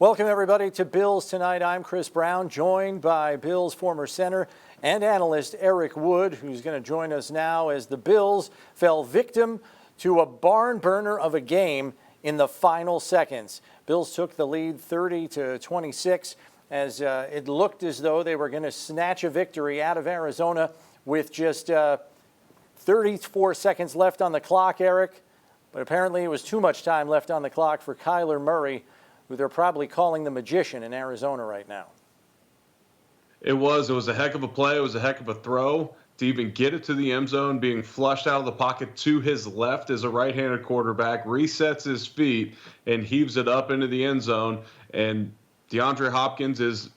Welcome, everybody, to Bills Tonight. I'm Chris Brown, joined by Bills former center and analyst Eric Wood, who's going to join us now as the Bills fell victim to a barn burner of a game in the final seconds. Bills took the lead 30-26 as it looked as though they were going to snatch a victory out of Arizona with just 34 seconds left on the clock, Eric. But apparently it was too much time left on the clock for Kyler Murray, who they're probably calling the magician in Arizona right now. It was a heck of a play. It was a heck of a throw to even get it to the end zone, being flushed out of the pocket to his left as a right-handed quarterback, resets his feet and heaves it up into the end zone. And Deandre Hopkins is,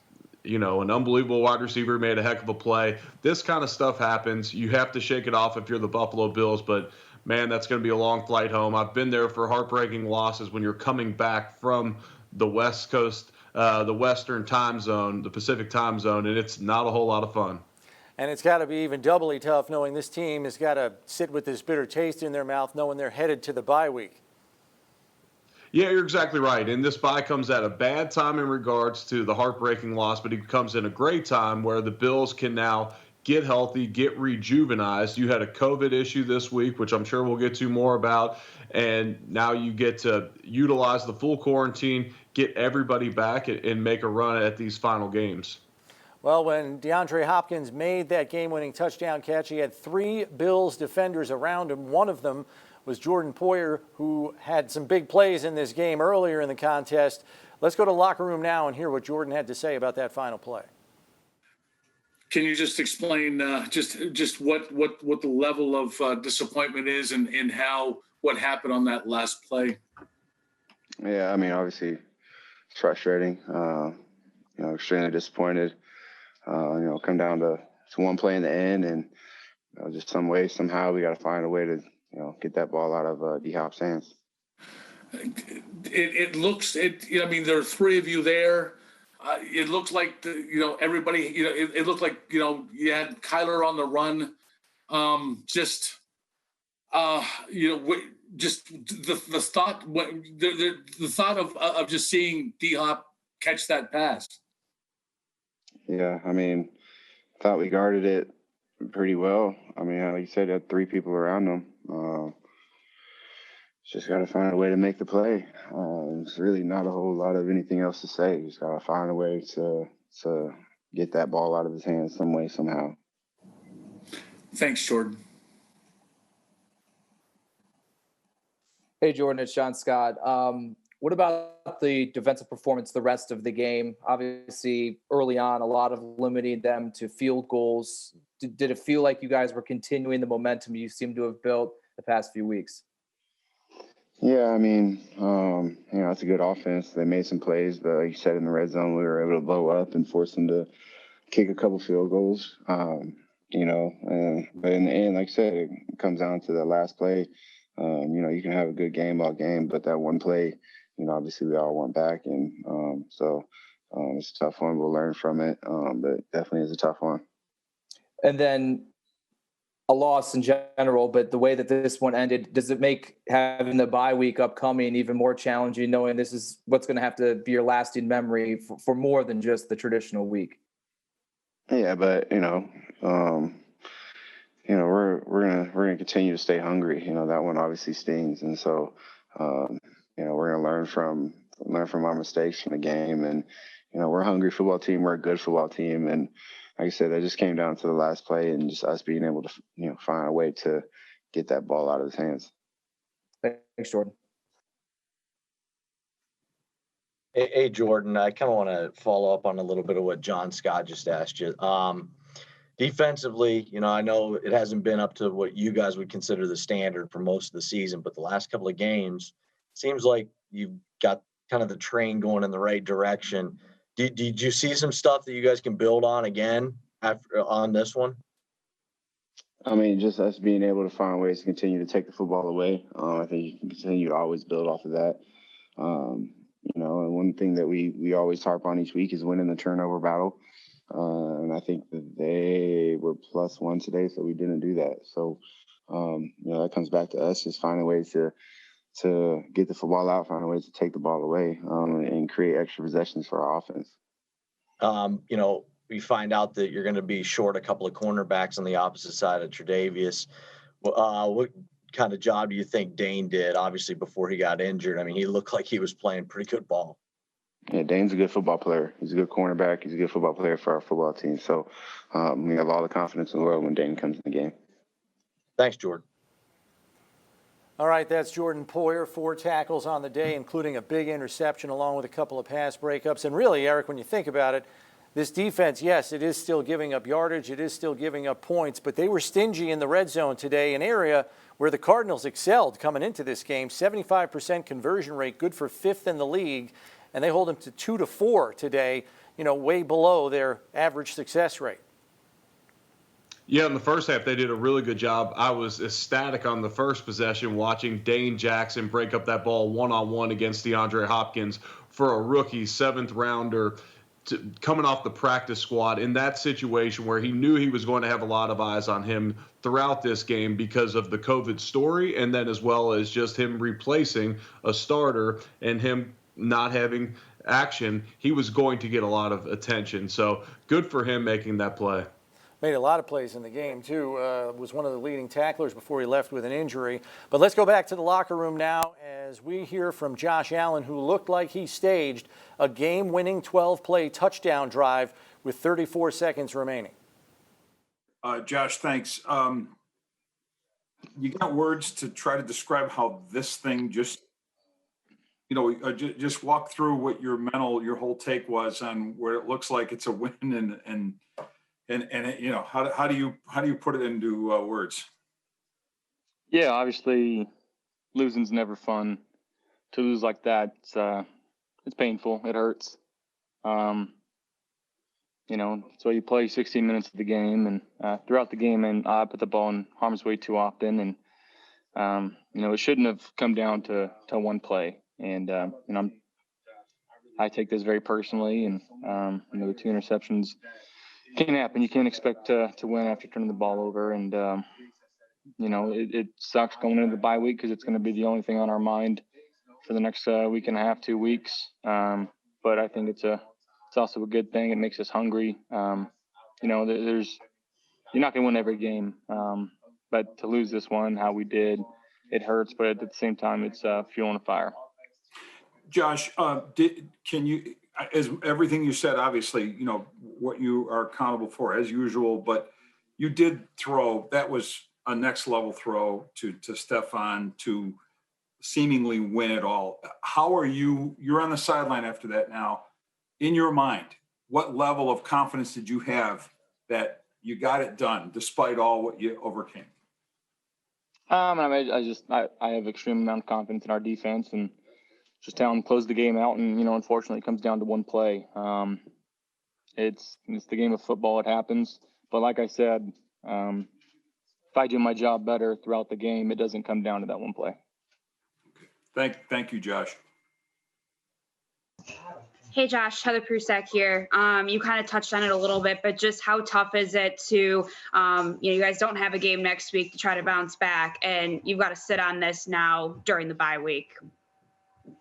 an unbelievable wide receiver, made a heck of a play. This kind of stuff happens. You have to shake it off if you're the Buffalo Bills, but man, that's going to be a long flight home. I've been there for heartbreaking losses when you're coming back from the West Coast, the Western time zone, the Pacific time zone, and it's not a whole lot of fun. And it's got to be even doubly tough knowing this team has got to sit with this bitter taste in their mouth, knowing they're headed to the bye week. Yeah, you're exactly right. And this bye comes at a bad time in regards to the heartbreaking loss, but it comes in a great time where the Bills can now get healthy, get rejuvenized. You had a COVID issue this week, which I'm sure we'll get to more about. And now you get to utilize the full quarantine, get everybody back, and make a run at these final games. Well, when DeAndre Hopkins made that game-winning touchdown catch, he had three Bills defenders around him. One of them was Jordan Poyer, who had some big plays in this game earlier in the contest. Let's go to the locker room now and hear what Jordan had to say about that final play. Can you just explain just what the level of disappointment is and what happened on that last play? Yeah, I mean, obviously it's frustrating. Extremely disappointed. Come down to one play in the end, and just some way, somehow, we got to find a way to get that ball out of D-Hop's hands. It looks. I mean, there are three of you there. It looks like everybody. It looked like you had Kyler on the run. Just the thought. The thought of just seeing D-Hop catch that pass. Yeah, I mean, thought we guarded it pretty well. I mean, like you said, had three people around them. Just got to find a way to make the play. It's really not a whole lot of anything else to say. Just got to find a way to get that ball out of his hands some way, somehow. Thanks, Jordan. Hey, Jordan, it's John Scott. What about the defensive performance the rest of the game? Obviously, early on, a lot of limiting them to field goals. Did it feel like you guys were continuing the momentum you seem to have built the past few weeks? Yeah, I mean, it's a good offense. They made some plays, but like you said, in the red zone, we were able to blow up and force them to kick a couple field goals. But in the end, like I said, it comes down to the last play. You can have a good game all game, but that one play, obviously we all went back, and it's a tough one. We'll learn from it, but definitely is a tough one. And then a loss in general, but the way that this one ended, does it make having the bye week upcoming even more challenging, knowing this is what's going to have to be your lasting memory for more than just the traditional week? Yeah, but we're gonna continue to stay hungry. That one obviously stings, and so we're gonna learn from our mistakes from the game, and we're a hungry football team. We're a good football team, and like I said, that just came down to the last play and just us being able to find a way to get that ball out of his hands. Thanks, Jordan. Hey, Jordan, I kind of want to follow up on a little bit of what John Scott just asked you. Defensively, I know it hasn't been up to what you guys would consider the standard for most of the season, but the last couple of games, seems like you've got kind of the train going in the right direction. Did you see some stuff that you guys can build on again on this one? I mean, just us being able to find ways to continue to take the football away. I think you can continue to always build off of that. And one thing that we always harp on each week is winning the turnover battle. And I think that they were +1 today, so we didn't do that. So, that comes back to us just finding ways to to get the football out, find a way to take the ball away, and create extra possessions for our offense. We find out that you're going to be short a couple of cornerbacks on the opposite side of Tre'Davious. What kind of job do you think Dane did, obviously, before he got injured? I mean, he looked like he was playing pretty good ball. Yeah, Dane's a good football player. He's a good cornerback. He's a good football player for our football team. So we have all the confidence in the world when Dane comes in the game. Thanks, Jordan. All right, that's Jordan Poyer, 4 tackles on the day, including a big interception along with a couple of pass breakups. And really, Eric, when you think about it, this defense, yes, it is still giving up yardage. It is still giving up points, but they were stingy in the red zone today, an area where the Cardinals excelled coming into this game. 75% conversion rate, good for 5th in the league, and they hold them to 2-4 today, way below their average success rate. Yeah, in the first half, they did a really good job. I was ecstatic on the first possession watching Dane Jackson break up that ball one-on-one against DeAndre Hopkins for a rookie 7th rounder coming off the practice squad in that situation where he knew he was going to have a lot of eyes on him throughout this game because of the COVID story, and then as well as just him replacing a starter and him not having action. He was going to get a lot of attention. So good for him making that play. Made a lot of plays in the game, too. Was one of the leading tacklers before he left with an injury. But let's go back to the locker room now as we hear from Josh Allen, who looked like he staged a game-winning 12-play touchdown drive with 34 seconds remaining. Josh, thanks. You got words to try to describe how this thing just walk through what your whole take was on where it looks like it's a win and how do you put it into words? Yeah, obviously losing's never fun. To lose like that, it's painful. It hurts. So you play 16 minutes of the game, and throughout the game, and I put the ball in harm's way too often, and it shouldn't have come down to one play. And I take this very personally, and the 2 interceptions can happen. You can't expect to win after turning the ball over, and it sucks going into the bye week because it's going to be the only thing on our mind for the next week and a half, 2 weeks. But I think it's also a good thing. It makes us hungry. You're not going to win every game, but to lose this one, how we did, it hurts. But at the same time, it's fuel on the fire. Josh, can you? As everything you said, obviously, what you are accountable for as usual, but you did throw, that was a next level throw to Stefan to seemingly win it all. How are you're on the sideline after that now, in your mind, what level of confidence did you have that you got it done despite all what you overcame? I have extreme amount of confidence in our defense and just tell them close the game out, and unfortunately it comes down to one play. It's the game of football. It happens, but like I said, if I do my job better throughout the game, it doesn't come down to that one play. Okay. Thank you, Josh. Hey Josh, Heather Prusak here. You kind of touched on it a little bit, but just how tough is it to, you guys don't have a game next week to try to bounce back, and you've got to sit on this now during the bye week.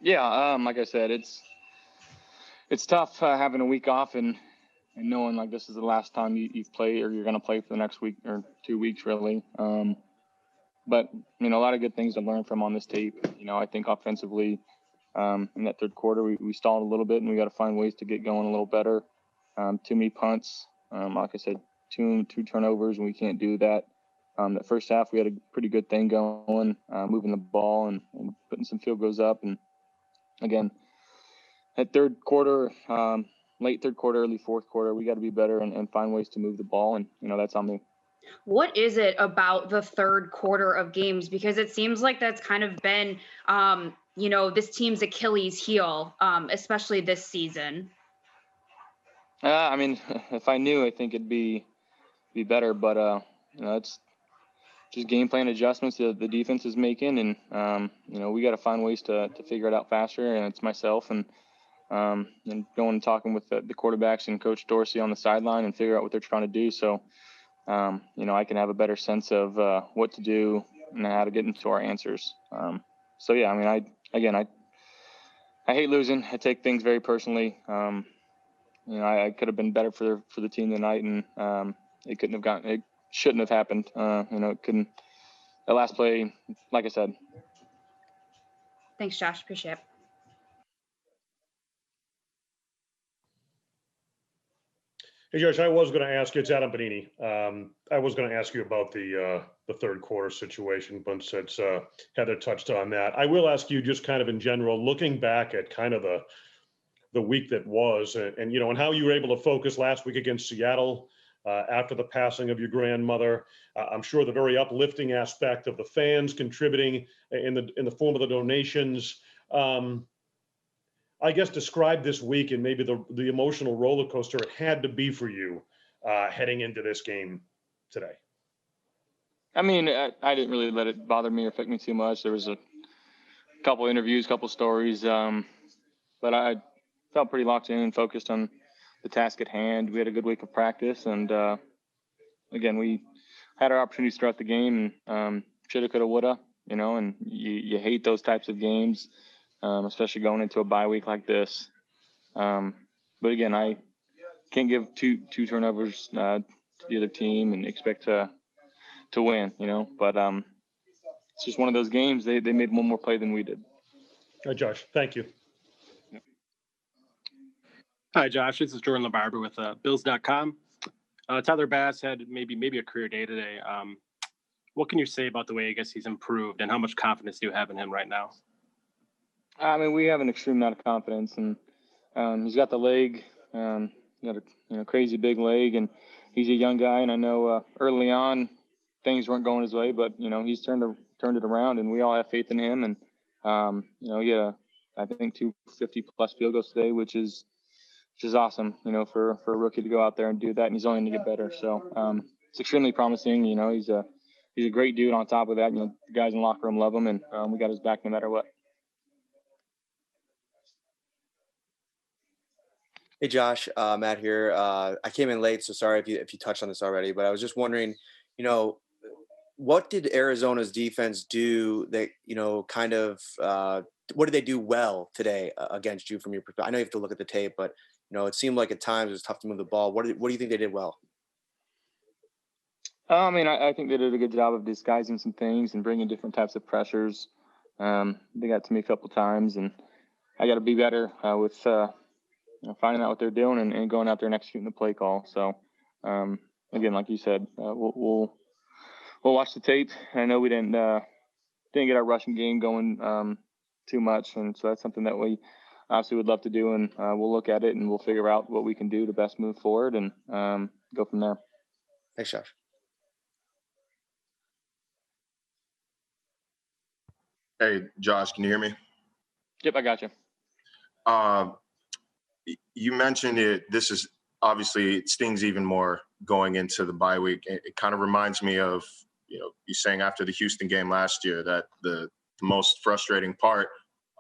Yeah, like I said, it's tough having a week off and knowing like this is the last time you've played or you're going to play for the next week or 2 weeks really. But a lot of good things to learn from on this tape. I think offensively in that third quarter we stalled a little bit and we got to find ways to get going a little better. Too many punts, like I said, two turnovers, and we can't do that. That first half we had a pretty good thing going, moving the ball and putting some field goals up. And again, at third quarter, late third quarter, early fourth quarter, we got to be better and find ways to move the ball. And, that's on me. What is it about the third quarter of games? Because it seems like that's kind of been, this team's Achilles heel, especially this season. If I knew, I think it'd be better. But, it's just game plan adjustments that the defense is making. And, we got to find ways to figure it out faster. And it's myself and going and talking with the quarterbacks and Coach Dorsey on the sideline and figure out what they're trying to do. So, I can have a better sense of what to do and how to get into our answers. So yeah, I mean, I hate losing. I take things very personally. I could have been better for the team tonight, and it shouldn't have happened. It couldn't. The last play, like I said. Thanks, Josh. Appreciate it. Hey, Josh, I was going to ask you, it's Adam Benini. I was going to ask you about the third quarter situation, but since Heather touched on that, I will ask you just kind of in general, looking back at kind of the week that was, and how you were able to focus last week against Seattle after the passing of your grandmother. I'm sure the very uplifting aspect of the fans contributing in the form of the donations. I guess describe this week and maybe the emotional roller coaster it had to be for you heading into this game today. I mean, I didn't really let it bother me or affect me too much. There was a couple interviews, couple stories, but I felt pretty locked in and focused on the task at hand. We had a good week of practice, and again, we had our opportunities throughout the game, and shoulda, coulda, woulda, and you hate those types of games, especially going into a bye week like this. But again, I can't give two turnovers to the other team and expect to win, but it's just one of those games. They made one more play than we did. All right, Josh, thank you. Hi, Josh. This is Jordan LaBarber with Bills.com. Tyler Bass had maybe a career day today. What can you say about the way I guess he's improved, and how much confidence do you have in him right now? I mean, we have an extreme amount of confidence, and he's got the leg, got a crazy big leg, and he's a young guy. And I know early on things weren't going his way, but he's turned it around, and we all have faith in him. And he had I think 2 50-plus field goals today, which is awesome. For a rookie to go out there and do that, and he's only going to get better. So it's extremely promising. He's a great dude. On top of that, the guys in the locker room love him, and we got his back no matter what. Hey, Josh, Matt here. I came in late, so sorry if you touched on this already, but I was just wondering, what did Arizona's defense do that, what did they do well today against you from your perspective? I know you have to look at the tape, but, it seemed like at times it was tough to move the ball. What do you think they did well? I mean, I think they did a good job of disguising some things and bringing different types of pressures. They got to me a couple times, and I got to be better with finding out what they're doing and going out there and executing the play call. So, again, like you said, we'll watch the tape. I know we didn't get our rushing game going too much, and so that's something that we obviously would love to do. And we'll look at it and we'll figure out what we can do to best move forward and go from there. Thanks, Josh. Hey, Josh, can you hear me? Yep, I got you. You mentioned it. This is obviously, it stings even more going into the bye week. It kind of reminds me of, you saying after the Houston game last year that the most frustrating part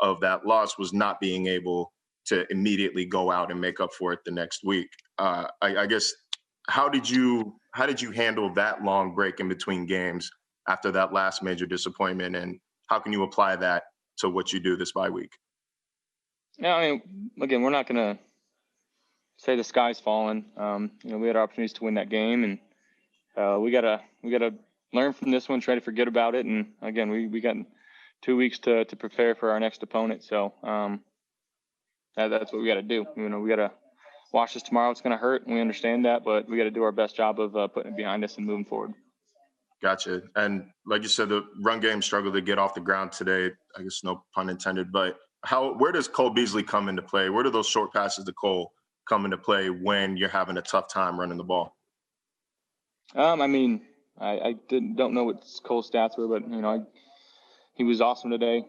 of that loss was not being able to immediately go out and make up for it the next week. I guess, how did you handle that long break in between games after that last major disappointment, and how can you apply that to what you do this bye week? Yeah, I mean, again, we're not going to say the sky's falling. We had opportunities to win that game, and we gotta learn from this one, try to forget about it. And again, we got 2 weeks to prepare for our next opponent. So that's what we got to do. We got to watch this tomorrow. It's going to hurt, and we understand that, but we got to do our best job of putting it behind us and moving forward. Gotcha. And like you said, the run game struggled to get off the ground today. I guess no pun intended. But where does Cole Beasley come into play? Where do those short passes to Cole come into play when you're having a tough time running the ball? I mean, I don't know what Cole's stats were, but he was awesome today.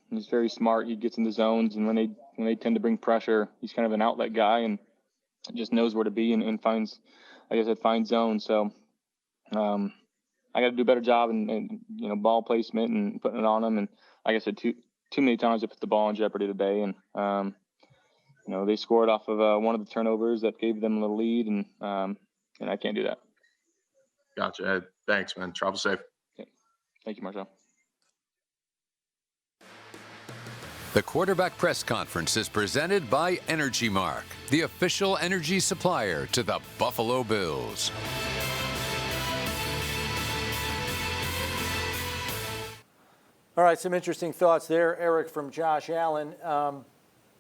He's very smart. He gets in the zones, and when they tend to bring pressure, he's kind of an outlet guy and just knows where to be and finds, like I said, finds zones. So I got to do a better job and ball placement and putting it on him. And like I said, too many times I put the ball in jeopardy today, and they scored off of one of the turnovers that gave them the lead, and I can't do that. Gotcha. Thanks, man. Travel safe. Okay. Thank you, Marcel. The quarterback press conference is presented by Energy Mark, the official energy supplier to the Buffalo Bills. All right, some interesting thoughts there, Eric, from Josh Allen.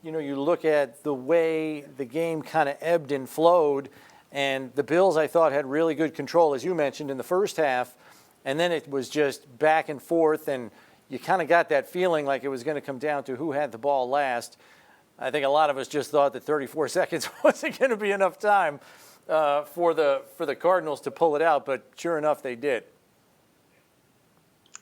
You look at the way the game kind of ebbed and flowed, and the Bills, I thought, had really good control, as you mentioned, in the first half, and then it was just back and forth, and you kind of got that feeling like it was going to come down to who had the ball last. I think a lot of us just thought that 34 seconds wasn't going to be enough time for the Cardinals to pull it out, but sure enough, they did.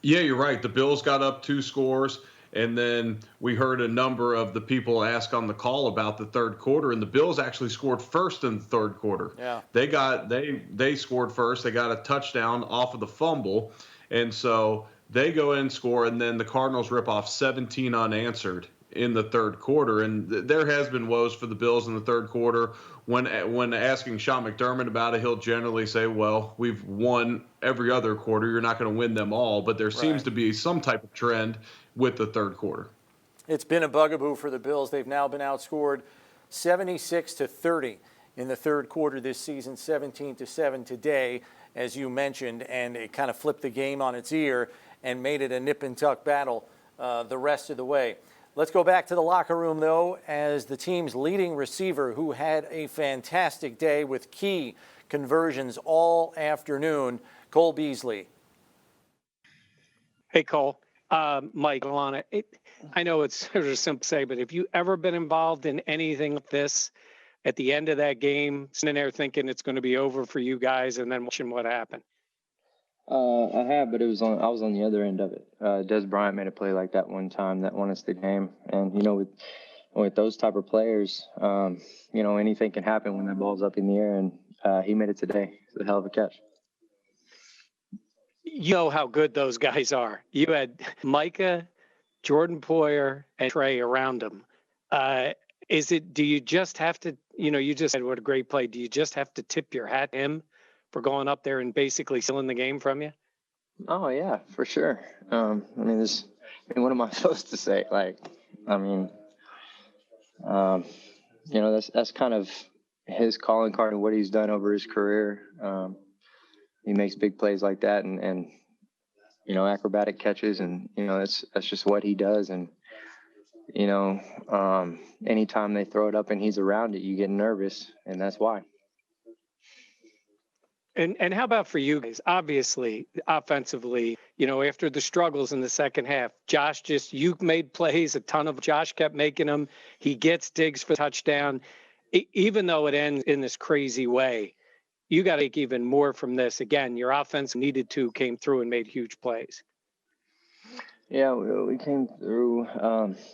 Yeah, you're right. The Bills got up 2 scores, and then we heard a number of the people ask on the call about the third quarter, and the Bills actually scored first in the third quarter. Yeah. They scored first. They got a touchdown off of the fumble, and so they go in and score, and then the Cardinals rip off 17 unanswered in the third quarter. And there has been woes for the Bills in the third quarter. When asking Sean McDermott about it, he'll generally say, well, we've won every other quarter. You're not going to win them all. But there seems to be some type of trend with the third quarter. It's been a bugaboo for the Bills. They've now been outscored 76-30 in the third quarter this season, 17-7 today, as you mentioned, and it kind of flipped the game on its ear and made it a nip-and-tuck battle the rest of the way. Let's go back to the locker room, though, as the team's leading receiver, who had a fantastic day with key conversions all afternoon, Cole Beasley. Hey, Cole. Mike, Alana, I know it's sort of simple to say, but have you ever been involved in anything like this at the end of that game, sitting there thinking it's going to be over for you guys and then watching what happened? I have, but I was on the other end of it. Des Bryant made a play like that one time that won us the game. And, with those type of players, anything can happen when that ball's up in the air, and he made it today. It's a hell of a catch. You know how good those guys are. You had Micah, Jordan Poyer, and Trey around them. Do you just have to, you just said what a great play. Do you just have to tip your hat to him for going up there and basically stealing the game from you? Oh yeah, for sure. What am I supposed to say? That's kind of his calling card and what he's done over his career. He makes big plays like that and acrobatic catches, and that's just what he does. And anytime they throw it up and he's around it, you get nervous, and that's why. And how about for you guys? Obviously, offensively, after the struggles in the second half, you made plays, a ton of Josh kept making them. He gets Diggs for touchdown. Even though it ends in this crazy way, you got to take even more from this. Again, your offense came through and made huge plays. Yeah, we came through,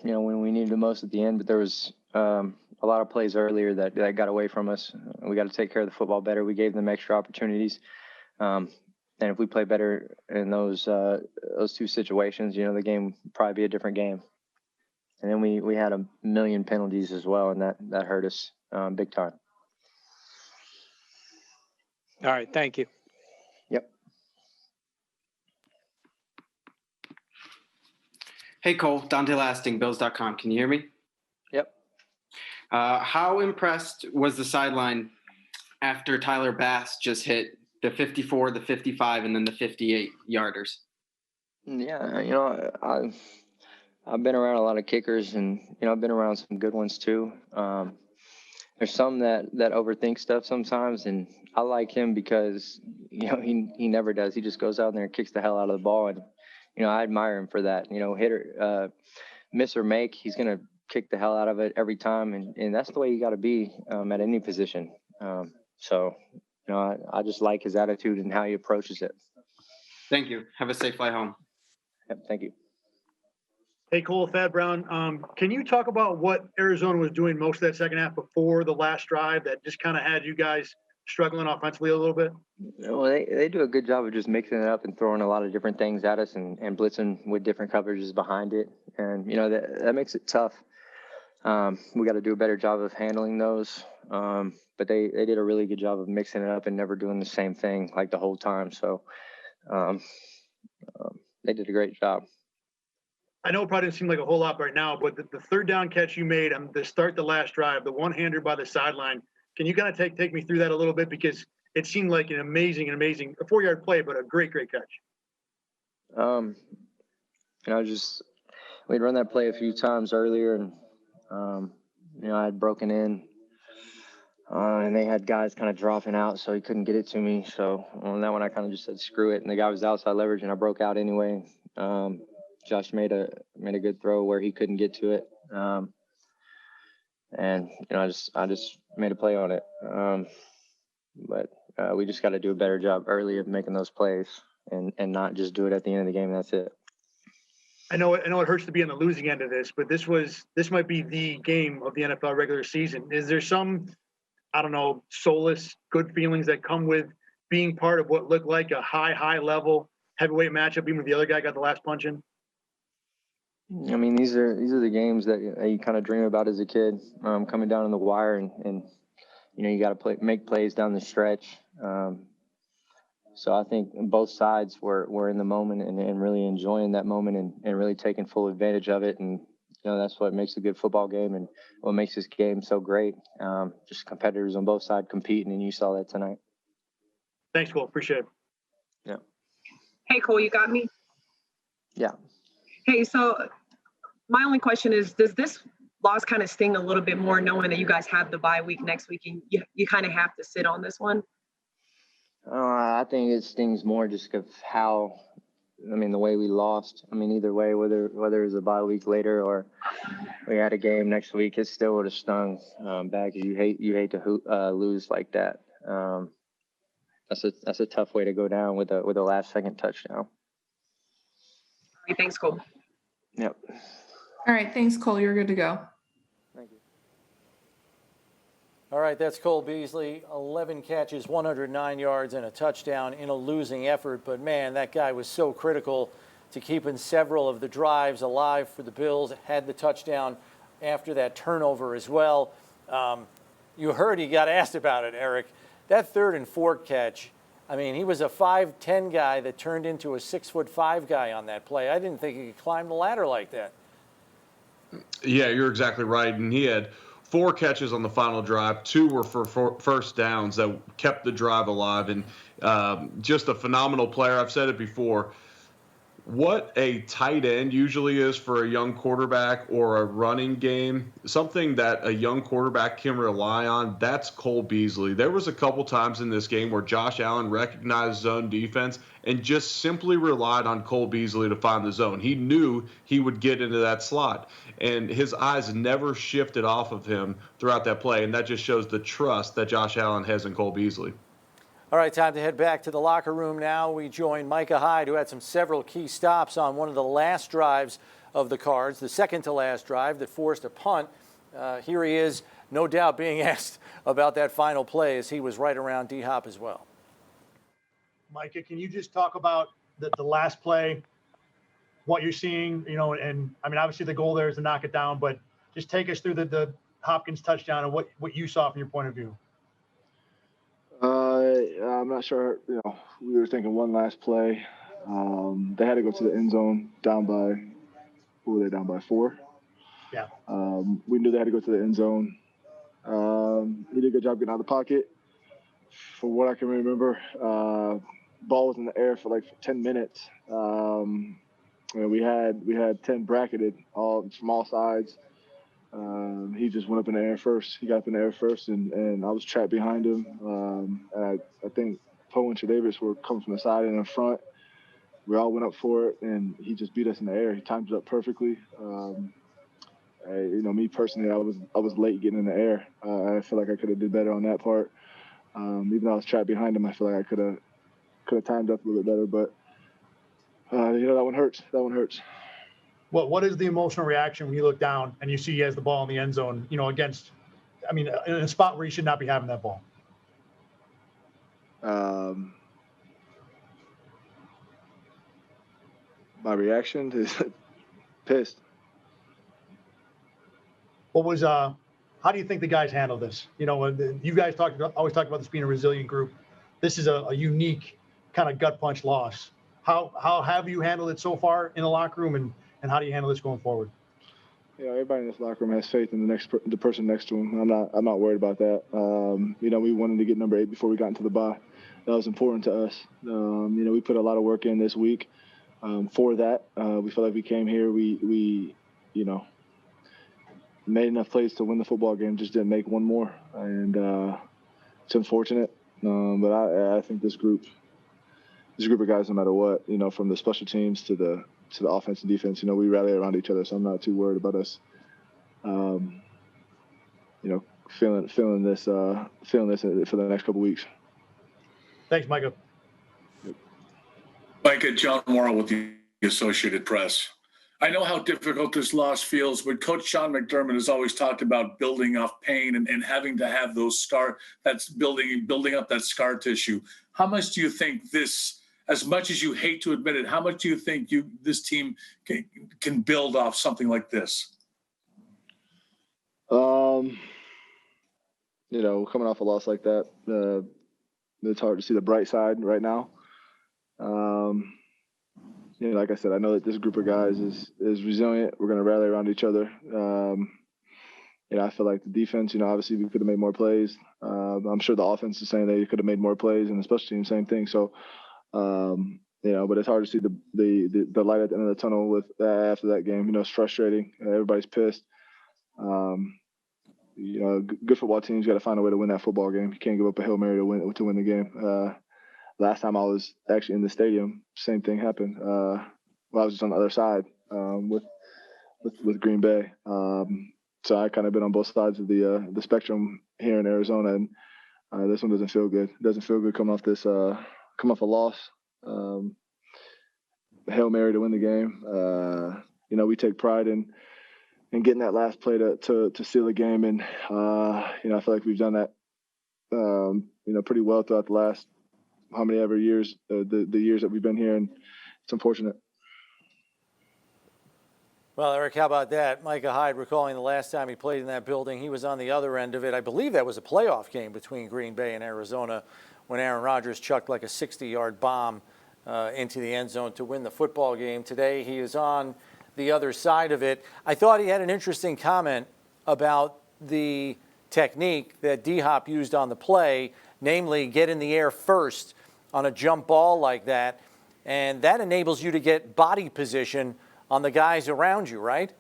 when we needed the most at the end, but there was a lot of plays earlier that got away from us. We got to take care of the football better. We gave them extra opportunities. And if we play better in those 2 situations, the game would probably be a different game. And then we had a million penalties as well, and that hurt us big time. All right, thank you. Yep. Hey, Cole, Dante Lasting, Bills.com. Can you hear me? Yep. How impressed was the sideline after Tyler Bass just hit the 54, the 55, and then the 58-yarders? Yeah, I've been around a lot of kickers, and I've been around some good ones too. There's some that overthink stuff sometimes, and I like him because he never does. He just goes out there and kicks the hell out of the ball, and I admire him for that. Hit or miss or make, he's gonna kick the hell out of it every time, and that's the way you got to be at any position. I just like his attitude and how he approaches it. Thank you. Have a safe flight home. Yep, thank you. Hey, Cole, Thad Brown, can you talk about what Arizona was doing most of that second half before the last drive that just kind of had you guys struggling offensively a little bit? Well, they do a good job of just mixing it up and throwing a lot of different things at us and blitzing with different coverages behind it. And, that makes it tough. We got to do a better job of handling those. But they did a really good job of mixing it up and never doing the same thing like the whole time. So they did a great job. I know it probably didn't seem like a whole lot right now, but the third down catch you made on the start the last drive, the one-hander by the sideline, can you kind of take me through that a little bit? Because it seemed like an amazing, a 4-yard play, but a great catch. We'd run that play a few times earlier, and I had broken in, and they had guys kind of dropping out, so he couldn't get it to me. So on that one, I kind of just said screw it, and the guy was outside leverage, and I broke out anyway. Josh made a good throw where he couldn't get to it, and I just made a play on it. But we just got to do a better job early of making those plays, and not just do it at the end of the game. That's it. I know it hurts to be on the losing end of this, but this might be the game of the NFL regular season. Is there some, I don't know, solace, good feelings that come with being part of what looked like a high level heavyweight matchup, even if the other guy got the last punch in? I mean, these are the games that you kind of dream about as a kid, coming down on the wire, and you got to make plays down the stretch. So I think both sides were in the moment and really enjoying that moment and really taking full advantage of it. And that's what makes a good football game and what makes this game so great. Just competitors on both sides competing, and you saw that tonight. Thanks, Cole. Appreciate it. Yeah. Hey, Cole, you got me? Yeah. Hey, so my only question is, does this loss kind of sting a little bit more knowing that you guys have the bye week next week and you kind of have to sit on this one? I think it stings more just because the way we lost. I mean, either way, whether it was a bye week later or we had a game next week, it still would have stung bad because you hate to lose like that. That's a tough way to go down with a last second touchdown. All right, thanks, Cole. Yep. All right, thanks, Cole. You're good to go. Thank you. All right, that's Cole Beasley. 11 catches, 109 yards, and a touchdown in a losing effort. But, man, that guy was so critical to keeping several of the drives alive for the Bills. Had the touchdown after that turnover as well. You heard he got asked about it, Eric. That 3rd and 4 catch, I mean, he was a 5'10" guy that turned into a 6'5" guy on that play. I didn't think he could climb the ladder like that. Yeah, you're exactly right. And he had 4 catches on the final drive. 2 were for first downs that kept the drive alive. And just a phenomenal player. I've said it before. What a tight end usually is for a young quarterback or a running game, something that a young quarterback can rely on, that's Cole Beasley. There was a couple times in this game where Josh Allen recognized zone defense and just simply relied on Cole Beasley to find the zone. He knew he would get into that slot, and his eyes never shifted off of him throughout that play, and that just shows the trust that Josh Allen has in Cole Beasley. All right, time to head back to the locker room now. We join Micah Hyde, who had several key stops on one of the last drives of the Cards, the second to last drive that forced a punt. Here he is, no doubt being asked about that final play as he was right around D-Hop as well. Micah, can you just talk about the last play, what you're seeing, and I mean, obviously the goal there is to knock it down, but just take us through the Hopkins touchdown and what you saw from your point of view. I'm not sure. We were thinking one last play. They had to go to the end zone down by, who were they down by 4? Yeah. We knew they had to go to the end zone. He did a good job getting out of the pocket. From what I can remember, ball was in the air for like 10 minutes. We had 10 bracketed all from all sides. He just went up in the air first. He got up in the air first, and I was trapped behind him. And I think Poe and Tre'Davious were coming from the side and in front. We all went up for it, and he just beat us in the air. He timed it up perfectly. Me personally, I was late getting in the air. I feel like I could have did better on that part. Even though I was trapped behind him, I feel like I could have timed up a little bit better. But that one hurts. That one hurts. What is the emotional reaction when you look down and you see he has the ball in the end zone, in a spot where he should not be having that ball? My reaction is pissed. What was how do you think the guys handle this? You guys always talk about this being a resilient group. This is a unique kind of gut punch loss. How have you handled it so far in the locker room, and and how do you handle this going forward? Yeah, everybody in this locker room has faith in the person next to him. I'm not worried about that. We wanted to get number 8 before we got into the bye. That was important to us. We put a lot of work in this week for that. We feel like we came here. We made enough plays to win the football game. Just didn't make one more, and it's unfortunate. But I think this group of guys, no matter what, from the special teams to the offense and defense, we rally around each other. So I'm not too worried about us, feeling this for the next couple weeks. Thanks, Micah. Micah, John Morrow with the Associated Press. I know how difficult this loss feels, but Coach Sean McDermott has always talked about building off pain and having to have those that's building up that scar tissue. How much do you think this, as much as you hate to admit it, how much do you think this team can build off something like this? Coming off a loss like that, it's hard to see the bright side right now. Like I said, I know that this group of guys is resilient. We're going to rally around each other. I feel like the defense, obviously we could have made more plays. I'm sure the offense is saying they could have made more plays, and the special team, same thing. So, but it's hard to see the light at the end of the tunnel after that game. It's frustrating. Everybody's pissed. Good football teams got to find a way to win that football game. You can't give up a Hail Mary to win the game. Last time I was actually in the stadium, same thing happened. I was just on the other side with Green Bay. So I kind of been on both sides of the spectrum here in Arizona, and this one doesn't feel good. It doesn't feel good coming off a loss. Hail Mary to win the game. We take pride in getting that last play to seal the game, and I feel like we've done that pretty well throughout the last how many ever years, the years that we've been here, and it's unfortunate. Well, Eric, how about that? Micah Hyde recalling the last time he played in that building, he was on the other end of it. I believe that was a playoff game between Green Bay and Arizona when Aaron Rodgers chucked like a 60-yard bomb into the end zone to win the football game. Today he is on the other side of it. I thought he had an interesting comment about the technique that D-Hop used on the play, namely get in the air first on a jump ball like that, and that enables you to get body position on the guys around you, right?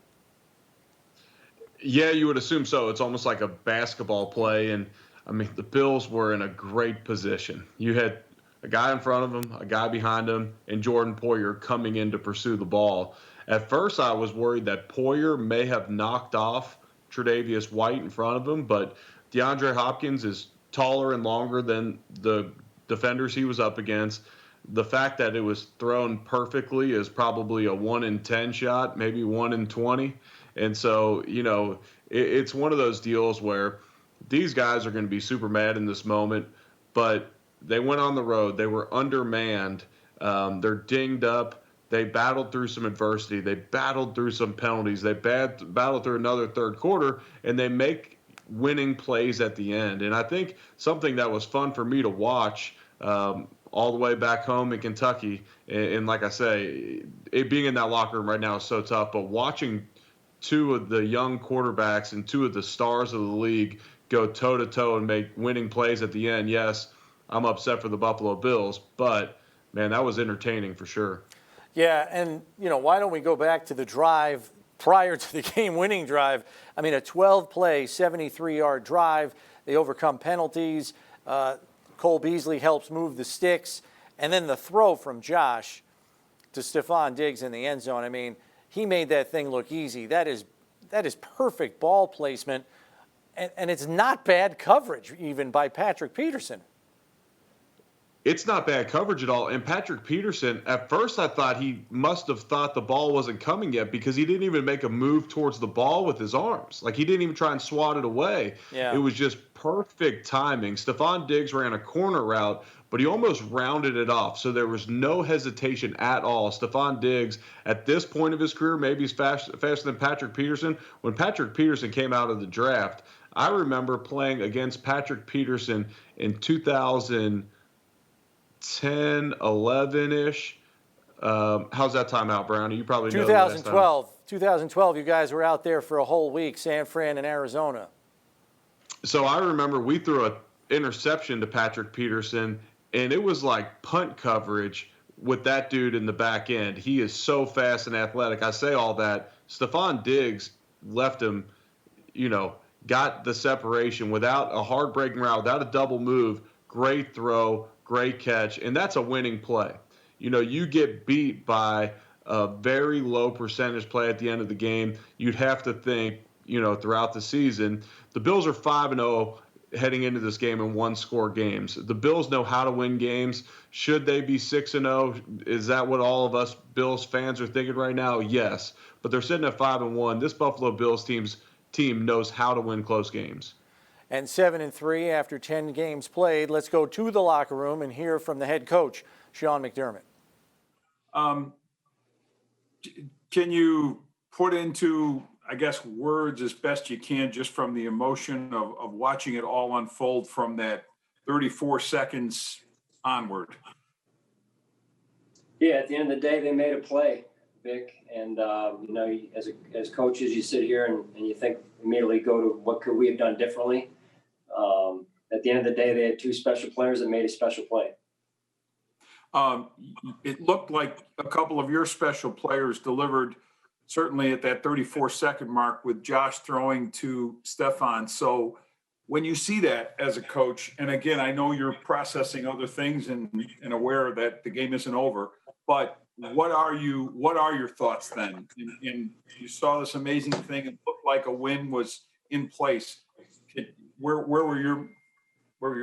Yeah, you would assume so. It's almost like a basketball play, and the Bills were in a great position. You had a guy in front of him, a guy behind him, and Jordan Poyer coming in to pursue the ball. At first, I was worried that Poyer may have knocked off Tre'Davious White in front of him, but DeAndre Hopkins is taller and longer than the defenders he was up against. The fact that it was thrown perfectly is probably a 1 in 10 shot, maybe 1 in 20. And so, it's one of those deals where these guys are going to be super mad in this moment, but they went on the road. They were undermanned. They're dinged up. They battled through some adversity. They battled through some penalties. They battled through another third quarter, and they make winning plays at the end. And I think something that was fun for me to watch all the way back home in Kentucky, and like I say, it being in that locker room right now is so tough, but watching two of the young quarterbacks and two of the stars of the league go toe-to-toe and make winning plays at the end, yes, I'm upset for the Buffalo Bills, but, man, that was entertaining for sure. Yeah, and, why don't we go back to the drive prior to the game-winning drive? A 12-play, 73-yard drive. They overcome penalties. Cole Beasley helps move the sticks. And then the throw from Josh to Stephon Diggs in the end zone. He made that thing look easy. That is perfect ball placement. And it's not bad coverage even by Patrick Peterson. It's not bad coverage at all. And Patrick Peterson, at first I thought he must have thought the ball wasn't coming yet because he didn't even make a move towards the ball with his arms. Like, he didn't even try and swat it away. Yeah. It was just perfect timing. Stephon Diggs ran a corner route, but he almost rounded it off. So there was no hesitation at all. Stephon Diggs, at this point of his career, maybe he's faster than Patrick Peterson. When Patrick Peterson came out of the draft, I remember playing against Patrick Peterson in 2010, 11-ish. How's that timeout, Brownie? You probably know the last time. 2012, you guys were out there for a whole week, San Fran and Arizona. So I remember we threw an interception to Patrick Peterson, and it was like punt coverage with that dude in the back end. He is so fast and athletic. I say all that. Stephon Diggs left him, got the separation without a hard-breaking route, without a double move. Great throw, great catch, and that's a winning play. You get beat by a very low percentage play at the end of the game. You'd have to think, throughout the season, the Bills are 5-0 heading into this game in one-score games. The Bills know how to win games. Should they be 6-0? Is that what all of us Bills fans are thinking right now? Yes. But they're sitting at 5-1. This Buffalo Bills team knows how to win close games. And 7-3 after 10 games played. Let's go to the locker room and hear from the head coach, Sean McDermott. Can you put into, I guess, words as best you can, just from the emotion of watching it all unfold from that 34 seconds onward? Yeah, at the end of the day, they made a play, Vic. And, as coaches, you sit here and you think immediately go to what could we have done differently. At the end of the day, they had two special players that made a special play. It looked like a couple of your special players delivered, certainly at that 34-second mark, with Josh throwing to Stephon. So when you see that as a coach, and again, I know you're processing other things and aware that the game isn't over, but what are your thoughts then? And you saw this amazing thing. It looked like a win was in place. Where were your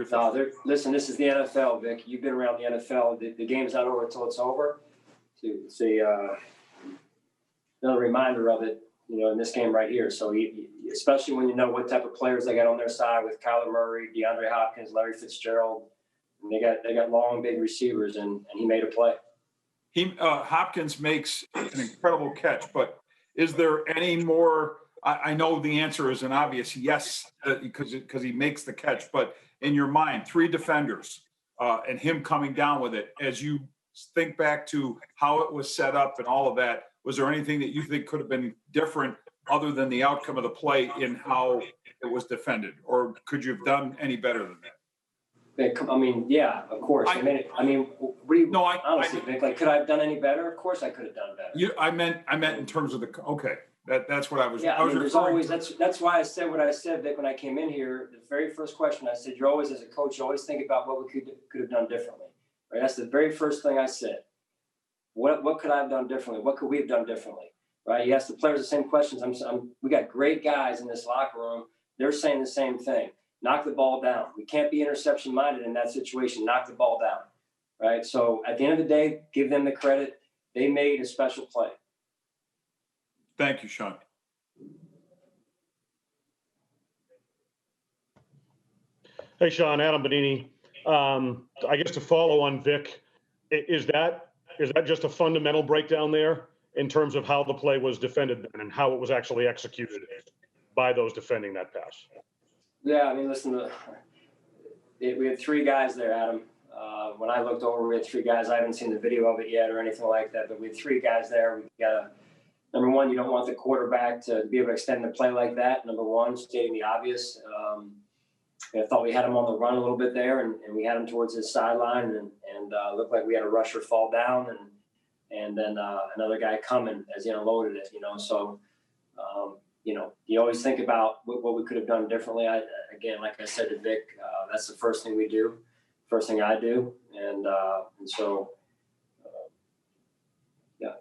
thoughts? Listen, this is the NFL, Vic. You've been around the NFL. The game's not over until it's over. It's another reminder of it, in this game right here. So especially when you know what type of players they got on their side with Kyler Murray, DeAndre Hopkins, Larry Fitzgerald. And they got long, big receivers, and he made a play. Hopkins makes an incredible catch, but is there any more? I know the answer is an obvious yes, because he makes the catch. But in your mind, three defenders and him coming down with it, as you think back to how it was set up and all of that, was there anything that you think could have been different other than the outcome of the play in how it was defended? Or could you have done any better than that? I mean, yeah, of course. Honestly, Vic, could I have done any better? Of course I could have done better. I meant in terms of that's what I was. Yeah, there's always that's why I said what I said, Vic, when I came in here. The very first question I said, you're always, as a coach, you always think about what we could have done differently. Right? That's the very first thing I said. What could I have done differently? What could we have done differently? Right? You ask the players the same questions. We got great guys in this locker room. They're saying the same thing. Knock the ball down. We can't be interception minded in that situation. Knock the ball down. Right? So at the end of the day, give them the credit. They made a special play. Thank you, Sean. Hey, Sean, Adam Bonini. I guess to follow on Vic, is that just a fundamental breakdown there in terms of how the play was defended and how it was actually executed by those defending that pass? Yeah, I mean, listen, we had three guys there, Adam. When I looked over, we had three guys. I haven't seen the video of it yet or anything like that, but we had three guys there. We got number one, you don't want the quarterback to be able to extend the play like that. Number one, stating the obvious. I thought we had him on the run a little bit there, and we had him towards his sideline, and looked like we had a rusher fall down, and then another guy coming as he unloaded it. So. You always think about what we could have done differently. Again, like I said to Vic, that's the first thing we do, first thing I do, and so, yeah.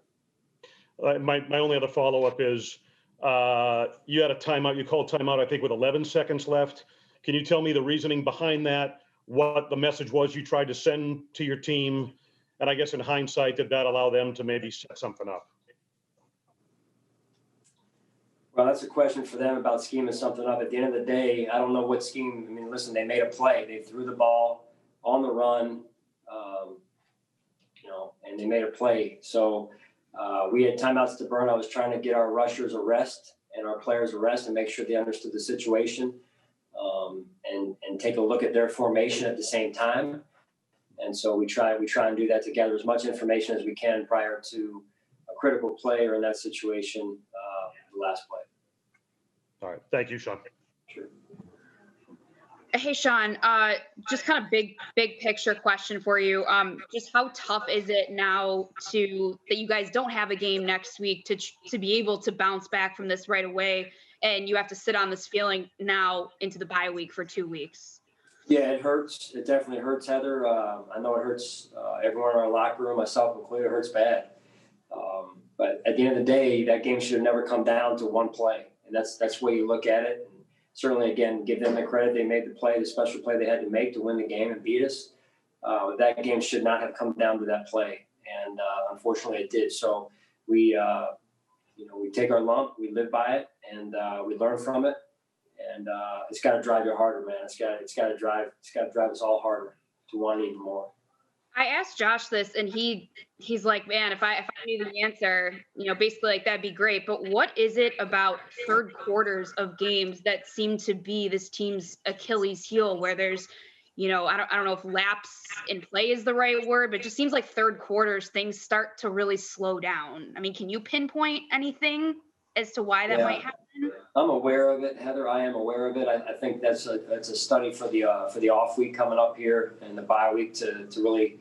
My only other follow-up is you had a timeout. You called timeout, I think, with 11 seconds left. Can you tell me the reasoning behind that? What the message was you tried to send to your team? And I guess in hindsight, did that allow them to maybe set something up? Well, that's a question for them about scheming something up. At the end of the day, I don't know what scheme. I mean, listen, they made a play. They threw the ball on the run, and they made a play. So we had timeouts to burn. I was trying to get our rushers a rest and our players a rest and make sure they understood the situation, and take a look at their formation at the same time. And so we try and do that together, as much information as we can prior to a critical play or in that situation, the last play. All right. Thank you, Sean. Sure. Hey, Sean, just kind of big picture question for you. Just how tough is it now that you guys don't have a game next week to be able to bounce back from this right away, and you have to sit on this feeling now into the bye week for 2 weeks? Yeah, it hurts. It definitely hurts, Heather. I know it hurts everyone in our locker room, myself included. It hurts bad. But at the end of the day, that game should have never come down to one play, and that's the way you look at it. And certainly, again, give them the credit. They made the play, the special play they had to make to win the game and beat us. That game should not have come down to that play, and unfortunately, it did. So we take our lump, we live by it, and we learn from it. And it's got to drive you harder, man. It's got to drive us all harder to want even more. I asked Josh this, and he's like, man, if I knew the answer, basically like that'd be great. But what is it about third quarters of games that seem to be this team's Achilles heel, where there's, I don't know if lapse in play is the right word, but it just seems like third quarters things start to really slow down. I mean, can you pinpoint anything as to why that might happen? I'm aware of it, Heather. I am aware of it. I think that's a study for the off week coming up here and the bye week to really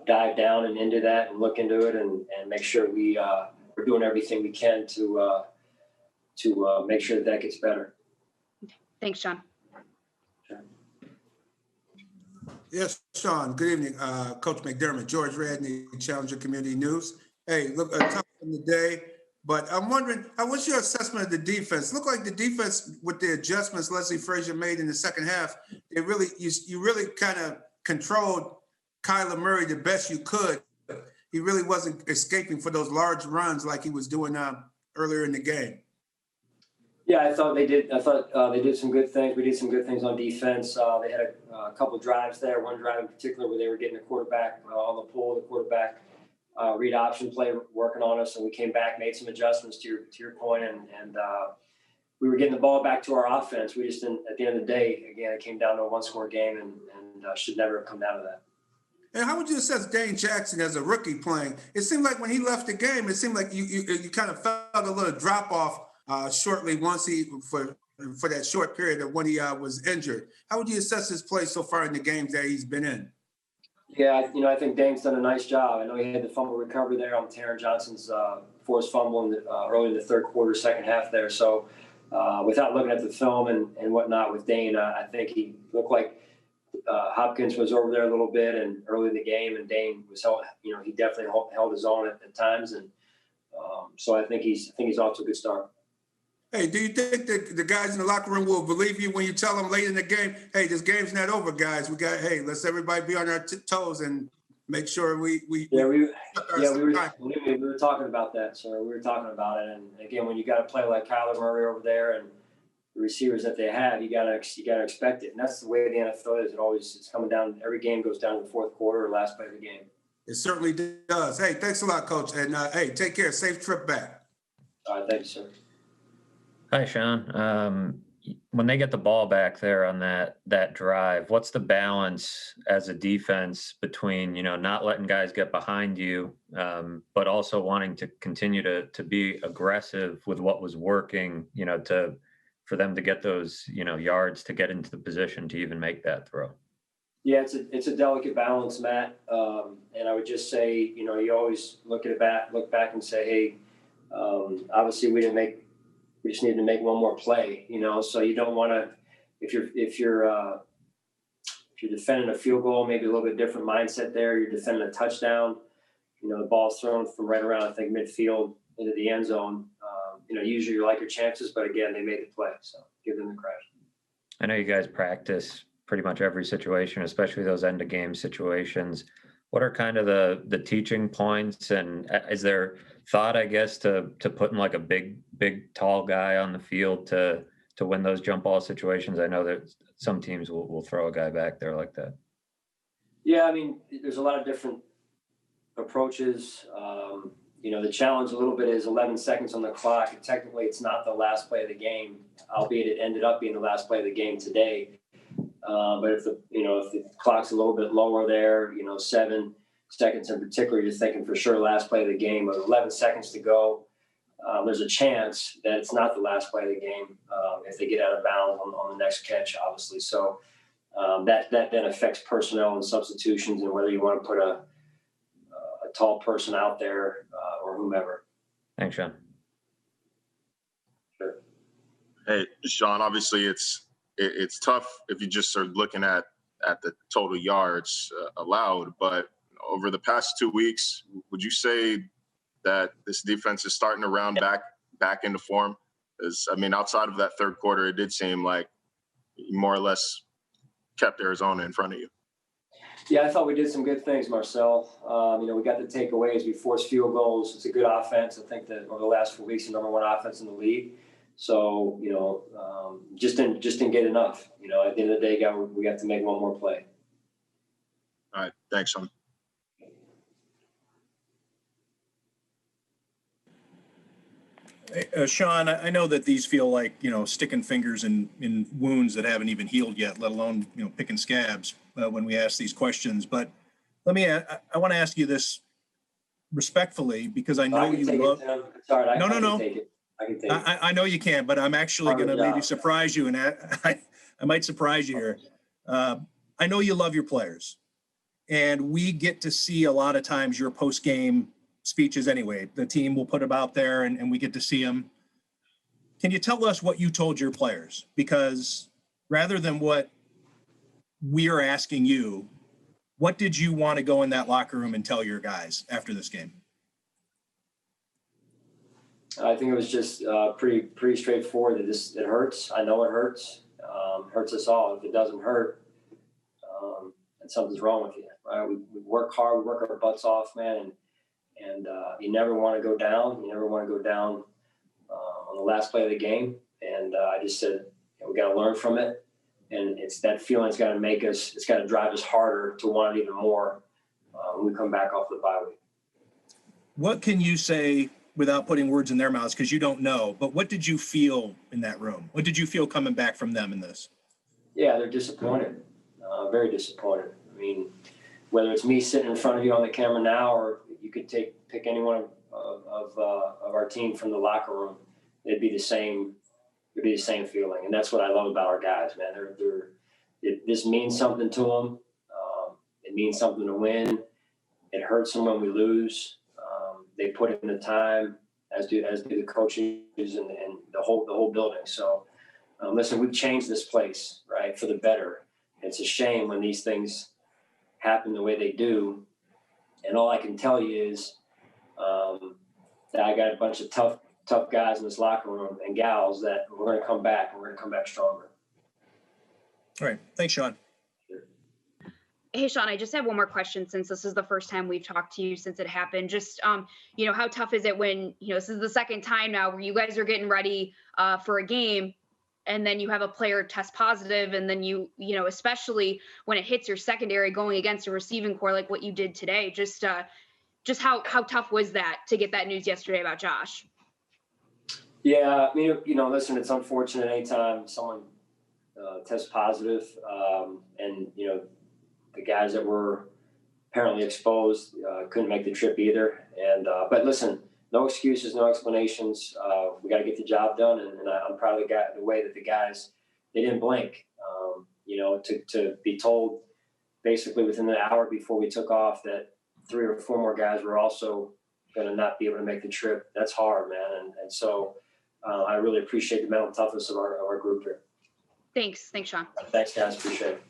dive down and into that and look into it and make sure we're doing everything we can to make sure that gets better. Thanks, Sean. Sure. Yes, Sean. Good evening, Coach McDermott, George Radney, Challenger Community News. Hey, look, tough in the day. But I'm wondering, what's your assessment of the defense? Look like the defense with the adjustments Leslie Frazier made in the second half, you really kind of controlled Kyler Murray the best you could. He really wasn't escaping for those large runs like he was doing earlier in the game. Yeah, I thought they did some good things. We did some good things on defense. They had a couple of drives there. One drive in particular where they were getting the quarterback on the pull. The quarterback read option play working on us, and we came back, made some adjustments to your point, and we were getting the ball back to our offense. We just didn't. At the end of the day, again, it came down to a one-score game, and should never have come down to that. And how would you assess Dane Jackson as a rookie playing? It seemed like when he left the game, it seemed like you kind of felt a little drop off shortly once for that short period of when he was injured. How would you assess his play so far in the games that he's been in? Yeah, I think Dane's done a nice job. I know he had the fumble recovery there on Taron Johnson's forced fumble early in the third quarter, second half there. So without looking at the film and whatnot with Dane, I think he looked like Hopkins was over there a little bit and early in the game, and Dane was he definitely held his own at times, and so I think he's off to a good start. Hey, do you think that the guys in the locker room will believe you when you tell them late in the game, hey, this game's not over, guys. Let's everybody be on our toes and make sure we were talking about that, sir. We were talking about it, and again, when you got to play like Kyler Murray over there and the receivers that they have, you gotta expect it, and that's the way the NFL is. It's coming down. Every game goes down to the fourth quarter or last play of the game. It certainly does. Hey, thanks a lot, Coach, and hey, take care. Safe trip back. All right, thank you, sir. Hi, Sean. When they get the ball back there on that drive, what's the balance as a defense between, not letting guys get behind you, but also wanting to continue to be aggressive with what was working, for them to get those, yards to get into the position to even make that throw? Yeah, it's a delicate balance, Matt. And I would just say, you always look back and say, hey, obviously we just need to make one more play, so you don't want to, if you're defending a field goal, maybe a little bit different mindset there. You're defending a touchdown, the ball's thrown from right around, I think, midfield into the end zone. Usually you like your chances, but again, they made the play, so give them the credit. I know you guys practice pretty much every situation, especially those end of game situations. What are kind of the teaching points, and is there thought, I guess, to putting like a big, tall guy on the field to win those jump ball situations? I know that some teams will throw a guy back there like that. Yeah, I mean, there's a lot of different approaches. The challenge a little bit is 11 seconds on the clock. And technically, it's not the last play of the game, albeit it ended up being the last play of the game today. But if the clock's a little bit lower there, 7 seconds in particular, you're thinking for sure last play of the game, with 11 seconds to go. There's a chance that it's not the last play of the game if they get out of bounds on the next catch, obviously. So that then affects personnel and substitutions and whether you want to put a tall person out there or whomever. Thanks, Sean. Sure. Hey, Sean, obviously it's tough if you just are looking at the total yards allowed, but over the past 2 weeks, would you say that this defense is starting to round back into form? Because, I mean, outside of that third quarter, it did seem like you more or less kept Arizona in front of you. Yeah, I thought we did some good things, Marcel. We got the takeaways. We forced field goals. It's a good offense. I think that over the last 4 weeks, the number 1 offense in the league. So, just didn't get enough. At the end of the day, we got to make one more play. All right. Thanks, Sean. Sean, I know that these feel like, sticking fingers in wounds that haven't even healed yet, let alone, picking scabs when we ask these questions. But I want to ask you this respectfully, because I know you love. Sorry, I No. can take it. I can take it. I know you can, but I'm actually going to maybe surprise you, and I might surprise you here. I know you love your players, and we get to see a lot of times your post-game speeches anyway. The team will put them out there, and we get to see them. Can you tell us what you told your players? Because rather than what we are asking you, what did you want to go in that locker room and tell your guys after this game? I think it was just pretty straightforward. It hurts. I know it hurts. Hurts us all. If it doesn't hurt, then something's wrong with you, right? We work hard. We work our butts off, man, and you never want to go down. You never want to go down on the last play of the game. And I just said, we got to learn from it. And it's that feeling's got to make us. It's got to drive us harder to want it even more when we come back off the bye week. What can you say without putting words in their mouths, because you don't know, but what did you feel in that room? What did you feel coming back from them in this? Yeah, they're disappointed, very disappointed. I mean, whether it's me sitting in front of you on the camera now, or you could pick any one of our team from the locker room, it'd be the same. It'd be the same feeling, and that's what I love about our guys, man. This means something to them. It means something to win. It hurts them when we lose. They put in the time, as do the coaches and the whole building. So, listen, we've changed this place, right, for the better. It's a shame when these things happen the way they do. And all I can tell you is that I got a bunch of tough guys in this locker room and gals that we're going to come back, and we're going to come back stronger. All right. Thanks, Sean. Hey, Sean, I just have one more question, since this is the first time we've talked to you since it happened. Just, how tough is it when, this is the second time now where you guys are getting ready for a game, and then you have a player test positive, and then you especially when it hits your secondary going against a receiving core like what you did today, just how tough was that to get that news yesterday about Josh? Yeah, listen, it's unfortunate anytime someone tests positive, and, the guys that were apparently exposed couldn't make the trip either. And but listen, no excuses, no explanations. We got to get the job done, and I'm proud of the way that the guys, they didn't blink. To be told basically within an hour before we took off that 3 or 4 more guys were also going to not be able to make the trip. That's hard, man. And so I really appreciate the mental toughness of our group here. Thanks, Sean. Thanks, guys. Appreciate it.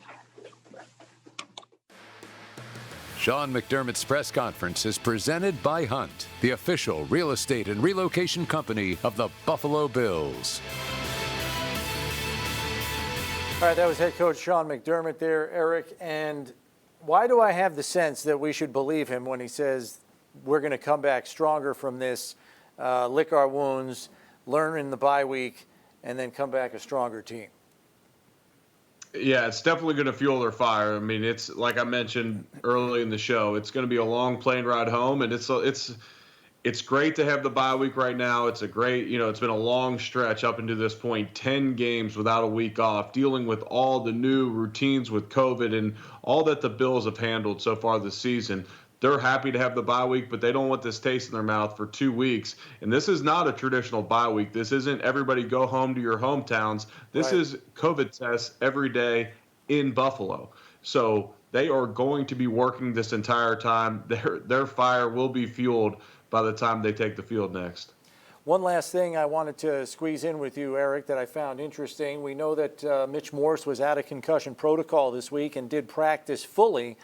Sean McDermott's press conference is presented by Hunt, the official real estate and relocation company of the Buffalo Bills. All right, that was head coach Sean McDermott there, Eric. And why do I have the sense that we should believe him when he says we're going to come back stronger from this, lick our wounds, learn in the bye week, and then come back a stronger team? Yeah, it's definitely going to fuel their fire. I mean, it's like I mentioned early in the show, it's going to be a long plane ride home, and it's it's great to have the bye week right now. It's a great, it's been a long stretch up until this point, 10 games without a week off, dealing with all the new routines with COVID and all that the Bills have handled so far this season. They're happy to have the bye week, but they don't want this taste in their mouth for 2 weeks. And this is not a traditional bye week. This isn't everybody go home to your hometowns. This is COVID tests every day in Buffalo. So they are going to be working this entire time. Their fire will be fueled by the time they take the field next. One last thing I wanted to squeeze in with you, Eric, that I found interesting. We know that Mitch Morse was out of concussion protocol this week and did practice fully,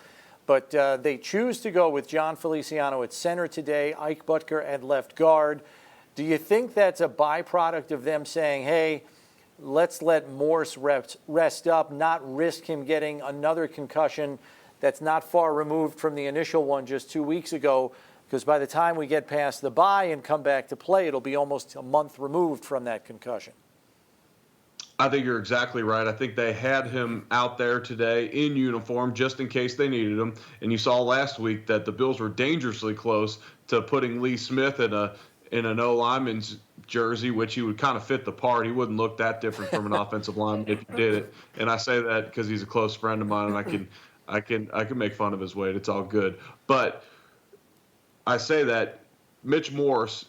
but they choose to go with John Feliciano at center today, Ike Butker at left guard. Do you think that's a byproduct of them saying, hey, let's let Morse rest up, not risk him getting another concussion that's not far removed from the initial one just 2 weeks ago? Because by the time we get past the bye and come back to play, it'll be almost a month removed from that concussion. I think you're exactly right. I think they had him out there today in uniform just in case they needed him. And you saw last week that the Bills were dangerously close to putting Lee Smith in an O-lineman's jersey, which he would kind of fit the part. He wouldn't look that different from an offensive lineman if he did it. And I say that because he's a close friend of mine, and I can make fun of his weight. It's all good. But I say that Mitch Morse,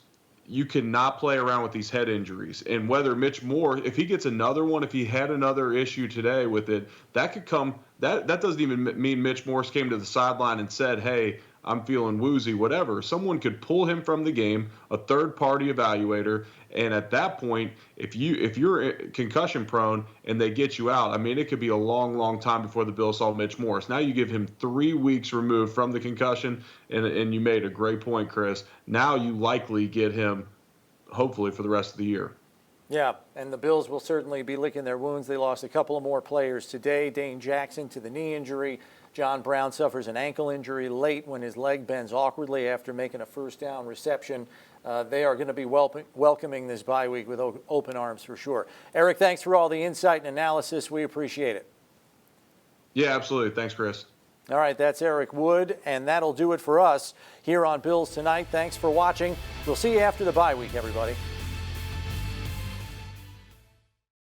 you cannot play around with these head injuries. And whether Mitch Morse, if he gets another one, if he had another issue today with it, that could come, that doesn't even mean Mitch Morse came to the sideline and said, hey, I'm feeling woozy, whatever. Someone could pull him from the game, a third-party evaluator, and at that point, if you're concussion prone and they get you out, I mean, it could be a long, long time before the Bills saw Mitch Morse. Now you give him 3 weeks removed from the concussion, and you made a great point, Chris. Now you likely get him, hopefully, for the rest of the year. Yeah, and the Bills will certainly be licking their wounds. They lost a couple of more players today. Dane Jackson to the knee injury. John Brown suffers an ankle injury late when his leg bends awkwardly after making a first down reception. They are going to be welcoming this bye week with open arms for sure. Eric, thanks for all the insight and analysis. We appreciate it. Yeah, absolutely. Thanks, Chris. All right, that's Eric Wood, and that'll do it for us here on Bills Tonight. Thanks for watching. We'll see you after the bye week, everybody.